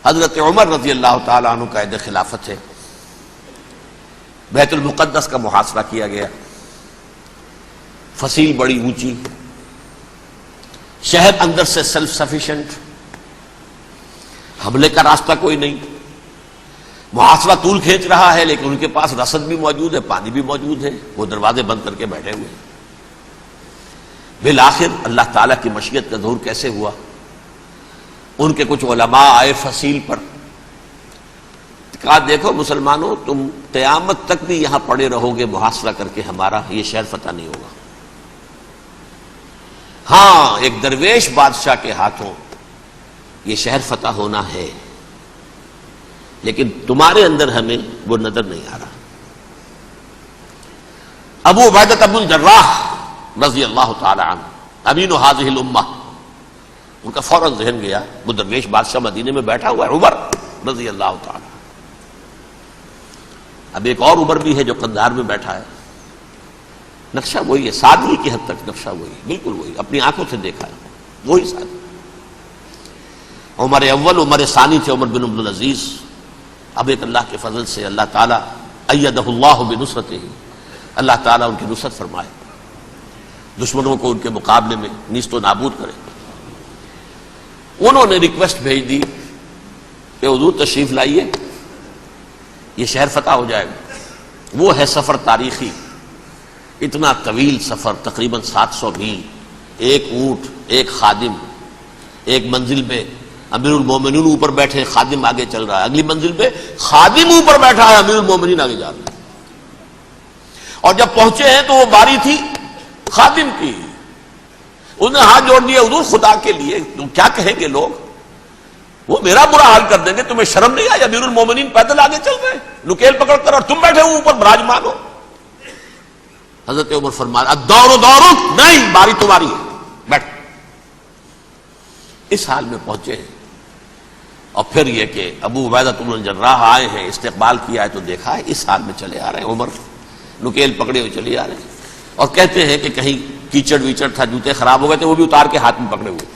حضرت عمر رضی اللہ تعالیٰ عنہ قائد خلافت ہے، بیت المقدس کا محاصرہ کیا گیا، فصیل بڑی اونچی، شہر اندر سے سیلف سفیشینٹ، حملے کا راستہ کوئی نہیں، محاصرہ طول کھینچ رہا ہے، لیکن ان کے پاس رسد بھی موجود ہے، پانی بھی موجود ہے، وہ دروازے بند کر کے بیٹھے ہوئے ہیں۔ بالآخر اللہ تعالیٰ کی مشیت کا ظہور کیسے ہوا؟ ان کے کچھ علماء آئے فصیل پر، کہا دیکھو مسلمانوں، تم قیامت تک بھی یہاں پڑے رہو گے محاصرہ کر کے، ہمارا یہ شہر فتح نہیں ہوگا۔ ہاں، ایک درویش بادشاہ کے ہاتھوں یہ شہر فتح ہونا ہے، لیکن تمہارے اندر ہمیں وہ نظر نہیں آ رہا۔ ابو عبیدہ بن الجراح رضی اللہ تعالی عنہ، امین هذه الامہ، ان کا فوراً ذہن گیا، وہ درویش بادشاہ مدینے میں بیٹھا ہوا ہے، عمر رضی اللہ تعالی۔ اب ایک اور عمر بھی ہے جو قندھار میں بیٹھا ہے، نقشہ وہی ہے، سادگی کی حد تک نقشہ وہی، بالکل وہی، اپنی آنکھوں سے دیکھا ہے، وہی سادگی۔ عمر اول، عمر ثانی تھے عمر بن عبدالعزیز۔ اب ایک اللہ کے فضل سے اللہ تعالیٰ ایدہ اللہ بنصرتہ، اللہ تعالیٰ ان کی نصرت فرمائے، دشمنوں کو ان کے مقابلے میں نیست و نابود کرے۔ انہوں نے ریکویسٹ بھیج دی کہ حضور تشریف لائیے، یہ شہر فتح ہو جائے گا۔ وہ ہے سفر تاریخی، اتنا طویل سفر، تقریباً 700 میل، ایک اونٹ، ایک خادم، ایک منزل پہ امیر المومنین اوپر بیٹھے، خادم آگے چل رہا ہے، اگلی منزل پہ خادم اوپر بیٹھا ہے، امیر المومنین آگے جا رہا ہے۔ اور جب پہنچے ہیں تو وہ باری تھی خادم کی، انہوں نے ہاتھ جوڑ دیے، حضور خدا کے لیے تم کیا کہیں گے لوگ، وہ میرا برا حال کر دیں گے، تمہیں شرم نہیں آئی؟ امیر المومنین پیدل آگے چل رہے ہیں نکیل پکڑ کر، اور تم بیٹھے ہو اوپر براجمان ہو۔ حضرت عمر فرمایا الدور دورک، نہیں، باری تمہاری ہے، بیٹھ۔ اس حال میں پہنچے ہیں، اور پھر یہ کہ ابو عبیدہ بن الجراح آئے ہیں، استقبال کیا ہے تو دیکھا ہے اس حال میں چلے آ رہے ہیں، عمر نکیل پکڑے ہوئے چلے آ رہے ہیں، اور کہتے ہیں کہ کہیں کیچڑ ویچڑ تھا، جوتے خراب ہو گئے تھے، وہ بھی اتار کے ہاتھ میں پکڑے ہوئے،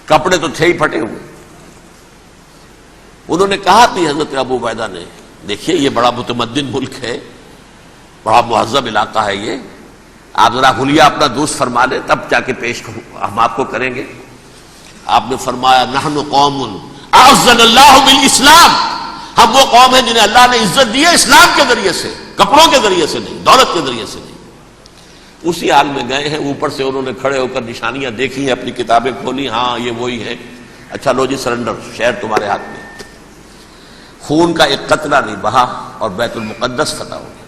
کپڑے تو تھے ہی پھٹے ہوئے۔ انہوں نے کہا بھی حضرت ابو عبیدہ نے، دیکھیے یہ بڑا متمدن ملک ہے، بڑا مہذب علاقہ ہے، یہ آپ ذرا حلیہ اپنا دوست فرما لیں تب جا کے پیش ہم آپ کو کریں گے۔ آپ نے فرمایا نحن قوم اعزنا اللہ بالاسلام، ہم وہ قوم ہیں جنہیں اللہ نے عزت دی ہے اسلام کے ذریعے سے، کپڑوں کے ذریعے سے نہیں، دولت کے ذریعے سے نہیں۔ اسی حال میں گئے ہیں، اوپر سے انہوں نے کھڑے ہو کر نشانیاں دیکھی ہیں، اپنی کتابیں کھولی، ہاں یہ وہی ہے، اچھا لو جی سرنڈر، شہر تمہارے ہاتھ میں۔ خون کا ایک قطرہ نہیں بہا اور بیت المقدس فتح ہو گیا۔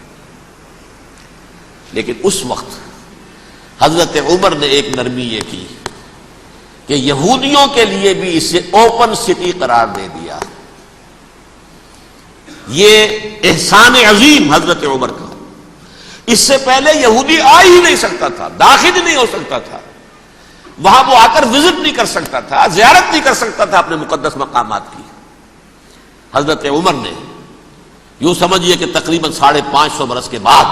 لیکن اس وقت حضرت عمر نے ایک نرمی یہ کی کہ یہودیوں کے لیے بھی اسے اوپن سٹی قرار دے دیا۔ یہ احسان عظیم حضرت عمر کا، اس سے پہلے یہودی آ ہی نہیں سکتا تھا، داخل ہی نہیں ہو سکتا تھا، وہاں وہ آ کر وزٹ نہیں کر سکتا تھا، زیارت نہیں کر سکتا تھا اپنے مقدس مقامات کی۔ حضرت عمر نے یوں سمجھیے کہ تقریباً 550 برس کے بعد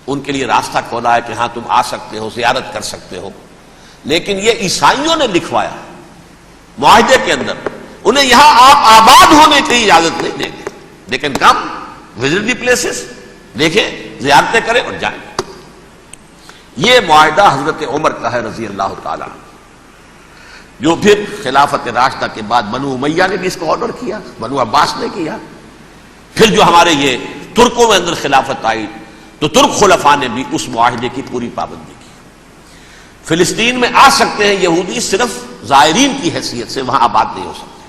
ان کے لیے راستہ کھولا ہے کہ ہاں تم آ سکتے ہو، زیارت کر سکتے ہو۔ لیکن یہ عیسائیوں نے لکھوایا معاہدے کے اندر، انہیں یہاں آپ آباد ہونے کی اجازت نہیں دیں گے، لیکن کم وزٹ دی پلیسز، دیکھیں، زیارتیں کریں اور جائیں۔ یہ معاہدہ حضرت عمر کا ہے رضی اللہ تعالیٰ، جو پھر خلافت راشدہ کے بعد بنو امیہ نے بھی اس کو آرڈر کیا، بنو عباس نے کیا، پھر جو ہمارے یہ ترکوں میں اندر خلافت آئی تو ترک خلفاء نے بھی اس معاہدے کی پوری پابندی کی۔ فلسطین میں آ سکتے ہیں یہودی، صرف زائرین کی حیثیت سے، وہاں آباد نہیں ہو سکتے۔